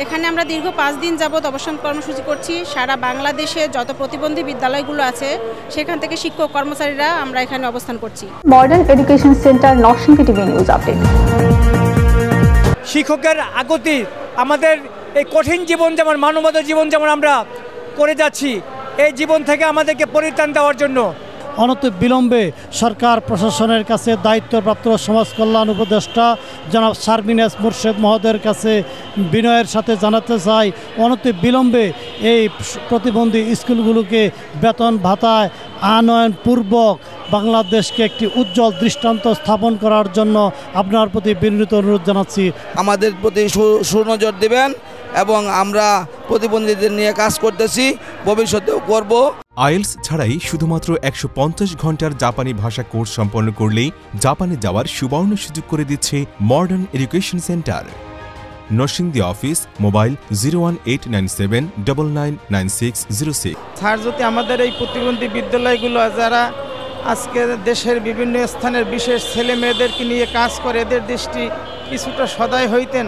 এখানে আমরা দীর্ঘ 5 দিন যাবৎ অবস্থান কর্মসূচি করছি। সারা বাংলাদেশে যত প্রতিবন্ধী বিদ্যালয়গুলো আছে সেখান থেকে শিক্ষক কর্মচারীরা আমরা এখানে অবস্থান করছি। Modern education centre Narsingdi TV news update. শিক্ষকের আগতি আমাদের এই কঠিন জীবন যেমন মানবতার জীবন যেমন আমরা করে যাচ্ছি, এই জীবন থেকে আমাদেরকে পরিত্রাণ দেওয়ার জন্য অনতিবিলম্বে সরকার প্রশাসনের কাছে দায়িত্বপ্রাপ্ত সমাজ কল্যাণ উপদেষ্টা জনাব শারমিন এস মুর্শেদ মহোদয়ের কাছে বিনয়ের সাথে জানাতে চাই, অনতিবিলম্বে এই প্রতিবন্ধী স্কুলগুলোকে বেতন ভাতায় আনয়নপূর্বক বাংলাদেশকে একটি উজ্জ্বল দৃষ্টান্ত স্থাপন করার জন্য আপনার প্রতি বিনীত অনুরোধ জানাচ্ছি। আমাদের প্রতি সুনজর দেবেন এবং আমরা প্রতিবন্ধীদের নিয়ে কাজ করতেছি, ভবিষ্যতেও করব। আইএলস ছাড়াই শুধুমাত্র 150 ঘন্টার জাপানি ভাষা কোর্স সম্পন্ন করলেই জাপানে যাওয়ার সুবর্ণ সুযোগ করে দিচ্ছে modern education centre. Narsingdi office, mobile 01897999606। Sir যদি আমাদের এই প্রতিবন্ধী বিদ্যালয়গুলো যারা আজকে দেশের বিভিন্ন স্থানের বিশেষ ছেলে মেয়েদেরকে নিয়ে কাজ করে এদের দৃষ্টি কিছুটা সদয় হইতেন।